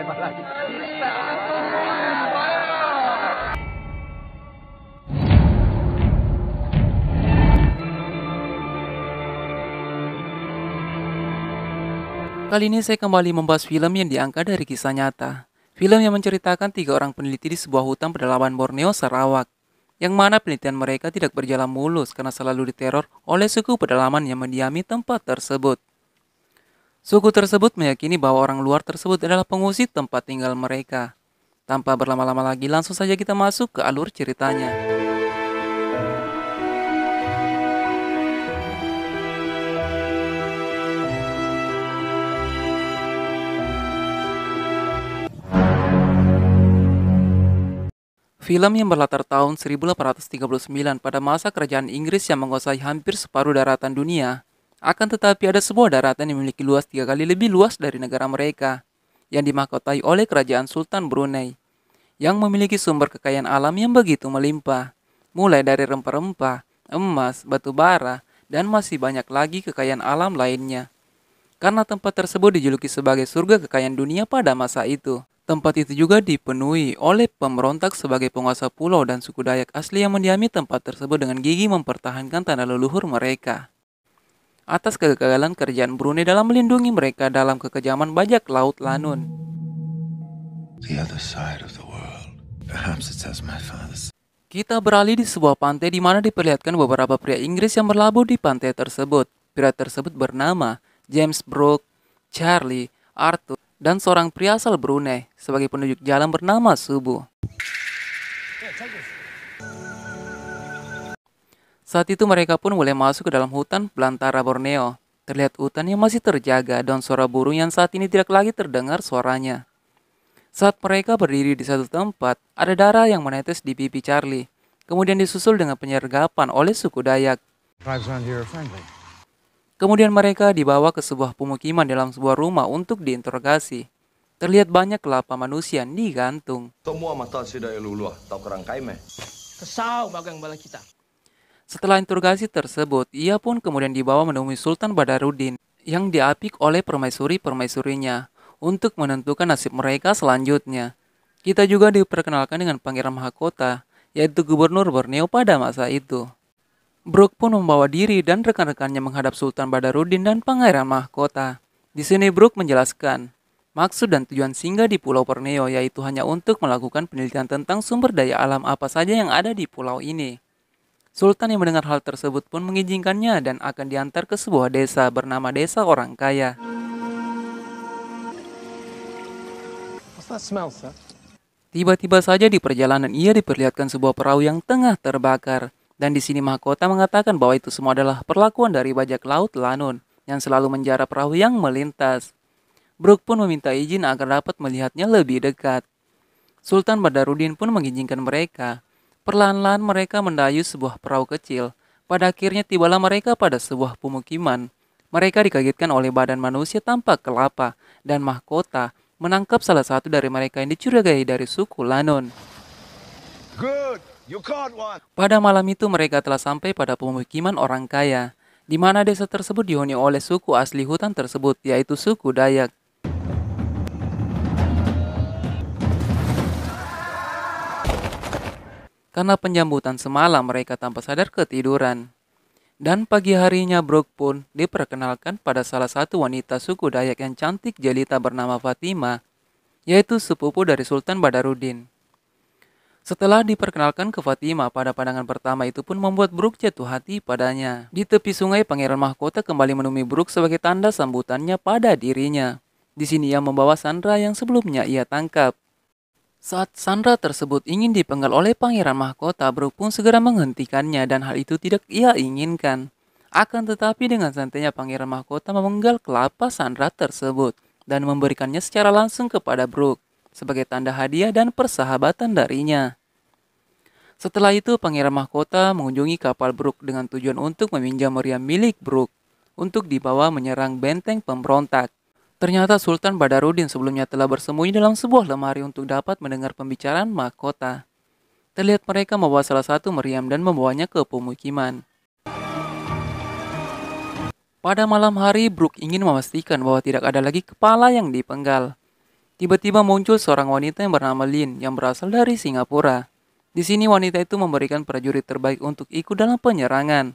tembak lagi. Kali ini saya kembali membahas film yang diangkat dari kisah nyata. Film yang menceritakan 3 orang peneliti di sebuah hutan pedalaman Borneo, Sarawak, yang mana penelitian mereka tidak berjalan mulus karena selalu diteror oleh suku pedalaman yang mendiami tempat tersebut. Suku tersebut meyakini bahwa orang luar tersebut adalah pengusir tempat tinggal mereka. Tanpa berlama-lama lagi, langsung saja kita masuk ke alur ceritanya. Film yang berlatar tahun 1839 pada masa kerajaan Inggris yang menguasai hampir separuh daratan dunia. Akan tetapi ada sebuah daratan yang memiliki luas 3 kali lebih luas dari negara mereka, yang dimahkotai oleh kerajaan Sultan Brunei, yang memiliki sumber kekayaan alam yang begitu melimpah, mulai dari rempah-rempah, emas, batu bara, dan masih banyak lagi kekayaan alam lainnya. Karena tempat tersebut dijuluki sebagai surga kekayaan dunia pada masa itu. Tempat itu juga dipenuhi oleh pemberontak sebagai penguasa pulau dan suku Dayak asli yang mendiami tempat tersebut dengan gigih mempertahankan tanah leluhur mereka. Atas kegagalan kerajaan Brunei dalam melindungi mereka dalam kekejaman bajak laut Lanun. The other side of the world. Perhaps it's as my father said. Kita beralih di sebuah pantai di mana diperlihatkan beberapa pria Inggris yang berlabuh di pantai tersebut. Pria tersebut bernama James Brooke, Charlie, Arthur, dan seorang pria asal Brunei sebagai penunjuk jalan bernama Subu. Saat itu mereka pun mulai masuk ke dalam hutan belantara Borneo. Terlihat hutan yang masih terjaga dan suara burung yang saat ini tidak lagi terdengar suaranya. Saat mereka berdiri di satu tempat, ada darah yang menetes di pipi Charlie. Kemudian disusul dengan penyergapan oleh suku Dayak. Tribes around here are friendly. Kemudian mereka dibawa ke sebuah pemukiman dalam sebuah rumah untuk diinterogasi. Terlihat banyak kelapa manusia yang digantung. Semua mata sudah luluh, tak kurang kaime. Kesau bagang bala kita. Setelah interogasi tersebut, ia pun kemudian dibawa menemui Sultan Badaruddin yang diapit oleh permaisuri-permaisurinya untuk menentukan nasib mereka selanjutnya. Kita juga diperkenalkan dengan Pangeran Mahakota, yaitu gubernur Borneo pada masa itu. Brooke pun membawa diri dan rekan-rekannya menghadap Sultan Badaruddin dan Pangeran Mahkota. Di sini Brooke menjelaskan maksud dan tujuan singgah di Pulau Borneo, yaitu hanya untuk melakukan penelitian tentang sumber daya alam apa saja yang ada di pulau ini. Sultan yang mendengar hal tersebut pun mengizinkannya dan akan diantar ke sebuah desa bernama Desa Orang Kaya. What's that smell, sir? Tiba-tiba saja di perjalanan ia diperlihatkan sebuah perahu yang tengah terbakar. Dan di sini mahkota mengatakan bahwa itu semua adalah perlakuan dari bajak laut Lanun yang selalu menjara perahu yang melintas. Brooke pun meminta izin agar dapat melihatnya lebih dekat. Sultan Badaruddin pun mengizinkan mereka. Perlahan-lahan mereka mendayung sebuah perahu kecil. Pada akhirnya tibalah mereka pada sebuah pemukiman. Mereka dikagetkan oleh badan manusia tanpa kelapa dan mahkota menangkap salah satu dari mereka yang dicurigai dari suku Lanun. Good, you caught one. Pada malam itu mereka telah sampai pada pemukiman orang kaya, di mana desa tersebut dihuni oleh suku asli hutan tersebut, yaitu suku Dayak. Karena penjambutan semalam mereka tanpa sadar ketiduran. Dan pagi harinya Brooke pun diperkenalkan pada salah satu wanita suku Dayak yang cantik jelita bernama Fatima, yaitu sepupu dari Sultan Badaruddin. Setelah diperkenalkan ke Fatima, pada pandangan pertama itu pun membuat Brooke jatuh hati padanya. Di tepi sungai, Pangeran Mahkota kembali menemui Brooke sebagai tanda sambutannya pada dirinya. Di sini ia membawa Sandra yang sebelumnya ia tangkap. Saat Sandra tersebut ingin dipenggal oleh Pangeran Mahkota, Brooke pun segera menghentikannya dan hal itu tidak ia inginkan. Akan tetapi dengan santainya Pangeran Mahkota memenggal kelapa Sandra tersebut dan memberikannya secara langsung kepada Brooke sebagai tanda hadiah dan persahabatan darinya. Setelah itu Pangeran Mahkota mengunjungi kapal Brooke dengan tujuan untuk meminjam meriam milik Brooke untuk dibawa menyerang benteng pemberontak. Ternyata Sultan Badaruddin sebelumnya telah bersembunyi dalam sebuah lemari untuk dapat mendengar pembicaraan mahkota. Terlihat mereka membawa salah satu meriam dan membawanya ke pemukiman. Pada malam hari, Brooke ingin memastikan bahwa tidak ada lagi kepala yang dipenggal. Tiba-tiba muncul seorang wanita yang bernama Lin yang berasal dari Singapura. Di sini wanita itu memberikan prajurit terbaik untuk ikut dalam penyerangan.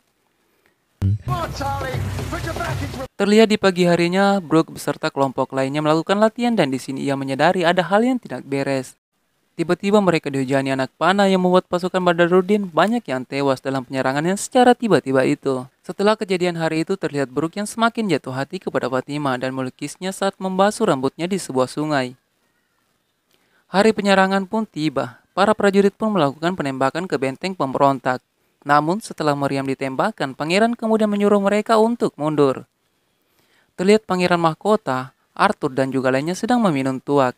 Terlihat di pagi harinya, Brooke beserta kelompok lainnya melakukan latihan dan di sini ia menyadari ada hal yang tidak beres. Tiba-tiba mereka dihujani anak panah yang membuat pasukan Badaruddin banyak yang tewas dalam penyerangan yang secara tiba-tiba itu. Setelah kejadian hari itu terlihat Brooke yang semakin jatuh hati kepada Fatimah dan melukisnya saat membasuh rambutnya di sebuah sungai. Hari penyerangan pun tiba. Para prajurit pun melakukan penembakan ke benteng pemberontak. Namun setelah meriam ditembakkan, pangeran kemudian menyuruh mereka untuk mundur. Terlihat pangeran mahkota, Arthur dan juga lainnya sedang meminum tuak.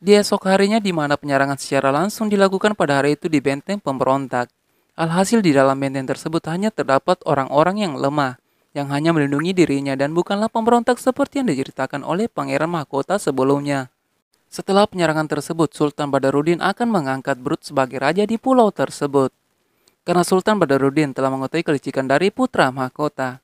Di esok harinya di mana penyerangan secara langsung dilakukan pada hari itu di benteng pemberontak. Alhasil di dalam benteng tersebut hanya terdapat orang-orang yang lemah, yang hanya melindungi dirinya dan bukanlah pemberontak seperti yang diceritakan oleh pangeran mahkota sebelumnya. Setelah penyerangan tersebut, Sultan Badaruddin akan mengangkat Brut sebagai raja di pulau tersebut. Karena Sultan Badaruddin telah mengetahui kelicikan dari putra mahkota.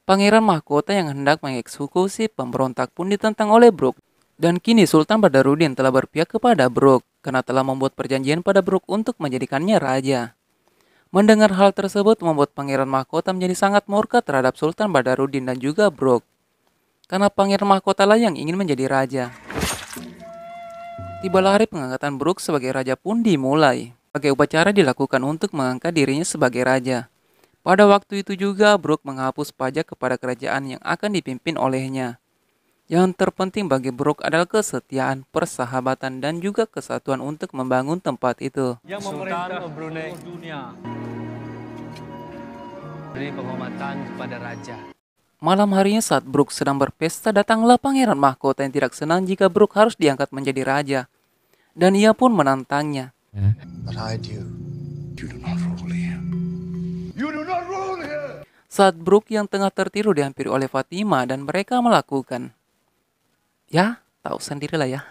Pangeran mahkota yang hendak mengeksekusi pemberontak pun ditentang oleh Brooke. Dan kini Sultan Badaruddin telah berpihak kepada Brooke karena telah membuat perjanjian pada Brooke untuk menjadikannya raja. Mendengar hal tersebut membuat pangeran mahkota menjadi sangat murka terhadap Sultan Badaruddin dan juga Brooke. Karena pangeran mahkota lah yang ingin menjadi raja. Tibalah hari pengangkatan Brooke sebagai raja pun dimulai. Sebagai upacara dilakukan untuk mengangkat dirinya sebagai raja. Pada waktu itu juga Brooke menghapus pajak kepada kerajaan yang akan dipimpin olehnya. Yang terpenting bagi Brooke adalah kesetiaan, persahabatan, dan juga kesatuan untuk membangun tempat itu. Yang memerintah Brunei dunia. Beri penghormatan kepada raja. Malam harinya saat Brooke sedang berpesta, datanglah pangeran mahkota yang tidak senang jika Brooke harus diangkat menjadi raja. Dan ia pun menantangnya. But I do. You do not rule here. You do not rule here! Saat Brooke yang tengah tertidur dihampiri oleh Fatimah dan mereka melakukan. Ya, tahu sendirilah ya.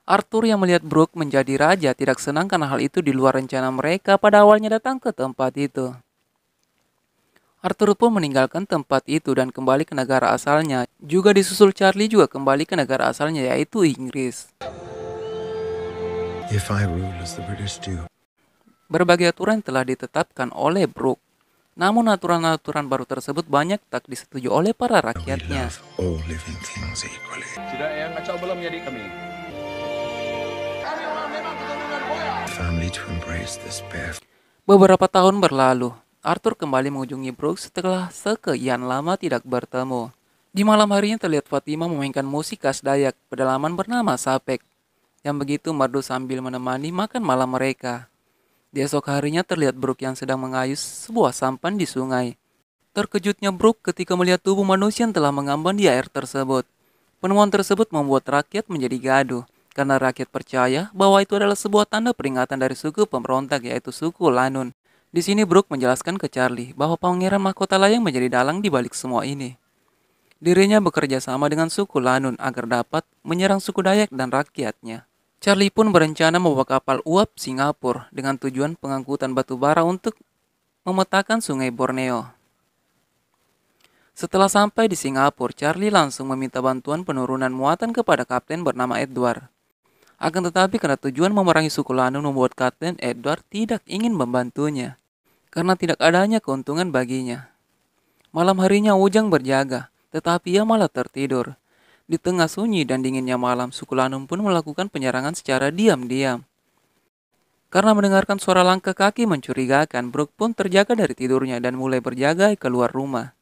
Arthur yang melihat Brooke menjadi raja tidak senang karena hal itu di luar rencana mereka pada awalnya datang ke tempat itu. Arthur pun meninggalkan tempat itu dan kembali ke negara asalnya. Juga disusul Charlie juga kembali ke negara asalnya yaitu Inggris. If I rule as the British do, Berbagai aturan telah ditetapkan oleh Brooke. Namun aturan-aturan baru tersebut banyak tak disetujui oleh para we rakyatnya. love all living things equally. Tidak yang kacau belum menjadi kami. Family to embrace this bare. Beberapa tahun berlalu, Arthur kembali mengunjungi Brooke setelah sekian lama tidak bertemu. Di malam harinya terlihat Fatimah memainkan musik khas Dayak pedalaman bernama Sapek, yang begitu merdu sambil menemani makan malam mereka. Di esok harinya terlihat Brooke yang sedang mengayuh sebuah sampan di sungai. Terkejutnya Brooke ketika melihat tubuh manusia yang telah mengambang di air tersebut. Penemuan tersebut membuat rakyat menjadi gaduh, karena rakyat percaya bahwa itu adalah sebuah tanda peringatan dari suku pemberontak yaitu suku Lanun. Di sini Brooke menjelaskan ke Charlie bahwa pangeran mahkota lah yang menjadi dalang di balik semua ini. Dirinya bekerja sama dengan suku Lanun agar dapat menyerang suku Dayak dan rakyatnya. Charlie pun berencana membawa kapal uap Singapura dengan tujuan pengangkutan batu bara untuk memetakan sungai Borneo. Setelah sampai di Singapura, Charlie langsung meminta bantuan penurunan muatan kepada kapten bernama Edward. Akan tetapi karena tujuan memerangi suku Lanun membuat kapten Edward tidak ingin membantunya, karena tidak adanya keuntungan baginya. Malam harinya Ujang berjaga, tetapi ia malah tertidur. Di tengah sunyi dan dinginnya malam, suku Lanun pun melakukan penyerangan secara diam-diam. Karena mendengarkan suara langkah kaki mencurigakan, Brooke pun terjaga dari tidurnya dan mulai berjaga keluar rumah.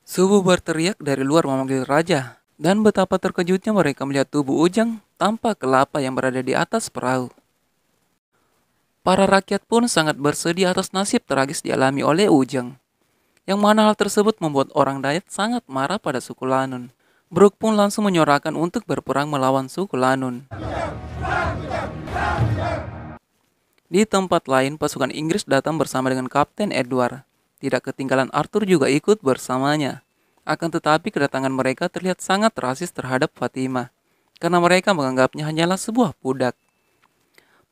Subuh berteriak dari luar memanggil raja, dan betapa terkejutnya mereka melihat tubuh Ujang tanpa kelapa yang berada di atas perahu. Para rakyat pun sangat bersedih atas nasib tragis dialami oleh Ujang, yang mana hal tersebut membuat orang Dayak sangat marah pada suku Lanun. Brooke pun langsung menyorakan untuk berperang melawan suku Lanun. Di tempat lain, pasukan Inggris datang bersama dengan Kapten Edward. Tidak ketinggalan Arthur juga ikut bersamanya. Akan tetapi kedatangan mereka terlihat sangat rasis terhadap Fatimah, karena mereka menganggapnya hanyalah sebuah budak.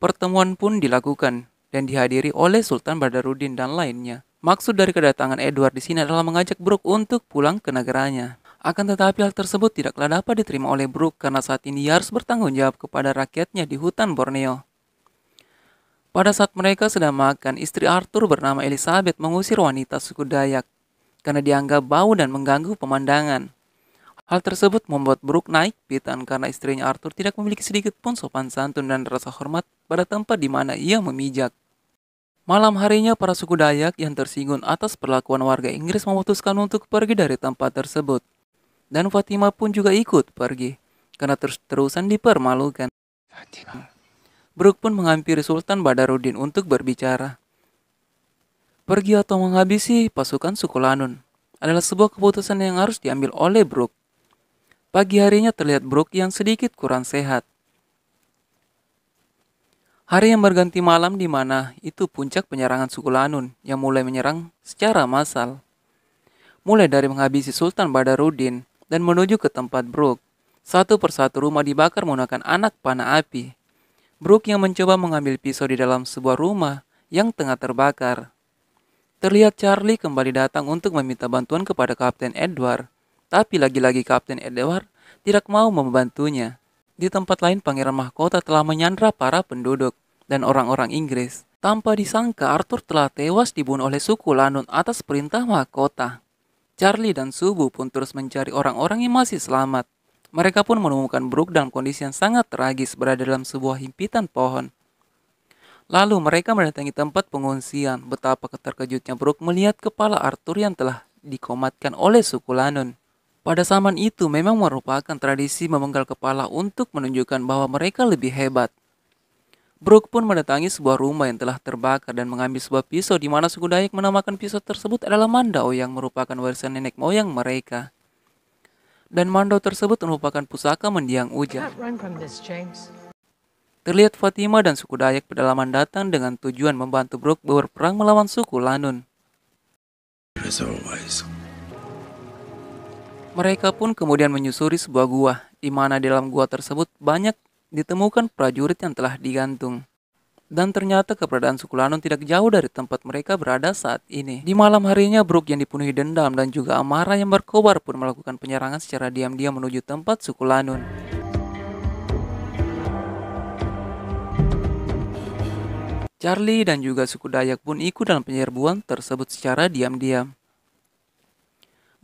Pertemuan pun dilakukan dan dihadiri oleh Sultan Badaruddin dan lainnya. Maksud dari kedatangan Edward di sini adalah mengajak Brooke untuk pulang ke negaranya. Akan tetapi hal tersebut tidaklah dapat diterima oleh Brooke karena saat ini ia harus bertanggung jawab kepada rakyatnya di hutan Borneo. Pada saat mereka sedang makan, istri Arthur bernama Elizabeth mengusir wanita suku Dayak karena dianggap bau dan mengganggu pemandangan. Hal tersebut membuat Brooke naik pitan karena istrinya Arthur tidak memiliki sedikit pun sopan santun dan rasa hormat pada tempat di mana ia memijak. Malam harinya para suku Dayak yang tersinggung atas perlakuan warga Inggris memutuskan untuk pergi dari tempat tersebut. Dan Fatima pun juga ikut pergi karena terus-terusan dipermalukan. Brooke pun menghampiri Sultan Badarudin untuk berbicara. Pergi atau menghabisi pasukan suku Lanun adalah sebuah keputusan yang harus diambil oleh Brooke. Pagi harinya terlihat Brooke yang sedikit kurang sehat. Hari yang berganti malam di mana itu puncak penyerangan suku Lanun yang mulai menyerang secara massal. Mulai dari menghabisi Sultan Badarudin dan menuju ke tempat Brooke. Satu persatu rumah dibakar menggunakan anak panah api. Brooke yang mencoba mengambil pisau di dalam sebuah rumah yang tengah terbakar. Terlihat Charlie kembali datang untuk meminta bantuan kepada Kapten Edward. Tapi lagi-lagi Kapten Edward tidak mau membantunya. Di tempat lain, Pangeran Mahkota telah menyandra para penduduk dan orang-orang Inggris. Tanpa disangka, Arthur telah tewas dibunuh oleh suku Lanun atas perintah Mahkota. Charlie dan Subu pun terus mencari orang-orang yang masih selamat. Mereka pun menemukan Brooke dalam kondisi yang sangat tragis berada dalam sebuah himpitan pohon. Lalu mereka mendatangi tempat pengungsian. Betapa terkejutnya Brooke melihat kepala Arthur yang telah dikomatkan oleh suku Lanun. Pada zaman itu memang merupakan tradisi memenggal kepala untuk menunjukkan bahwa mereka lebih hebat. Brooke pun mendatangi sebuah rumah yang telah terbakar dan mengambil sebuah pisau di mana suku Dayak menamakan pisau tersebut adalah mandau yang merupakan warisan nenek moyang mereka. Dan mandau tersebut merupakan pusaka mendiang hujan. Terlihat Fatima dan suku Dayak pedalaman datang dengan tujuan membantu Brooke berperang melawan suku Lanun. As always. Mereka pun kemudian menyusuri sebuah gua, di mana di dalam gua tersebut banyak ditemukan prajurit yang telah digantung. Dan ternyata keberadaan suku Lanun tidak jauh dari tempat mereka berada saat ini. Di malam harinya, Brooke yang dipenuhi dendam dan juga amarah yang berkobar pun melakukan penyerangan secara diam-diam menuju tempat suku Lanun. Charlie dan juga suku Dayak pun ikut dalam penyerbuan tersebut secara diam-diam.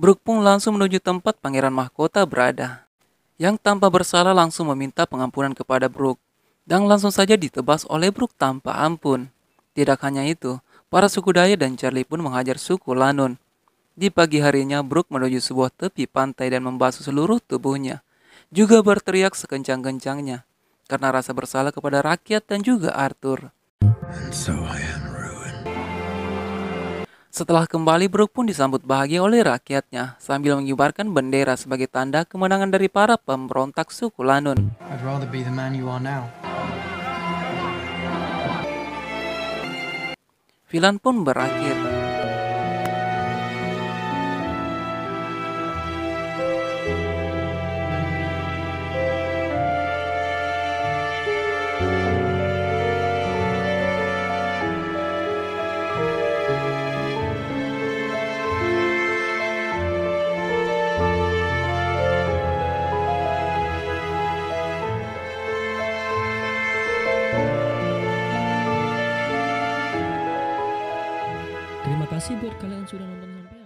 Brooke pun langsung menuju tempat Pangeran Mahkota berada, yang tanpa bersalah langsung meminta pengampunan kepada Brooke, dan langsung saja ditebas oleh Brooke tanpa ampun. Tidak hanya itu, para suku Dayak dan Charlie pun menghajar suku Lanun. Di pagi harinya, Brooke menuju sebuah tepi pantai dan membasuh seluruh tubuhnya, juga berteriak sekencang-kencangnya, karena rasa bersalah kepada rakyat dan juga Arthur. And so I am ruined. Setelah kembali, Brooke pun disambut bahagia oleh rakyatnya sambil mengibarkan bendera sebagai tanda kemenangan dari para pemberontak suku Lanun. I'd rather be the man you are now. Film pun berakhir. Terima kasih buat kalian sudah nonton sampai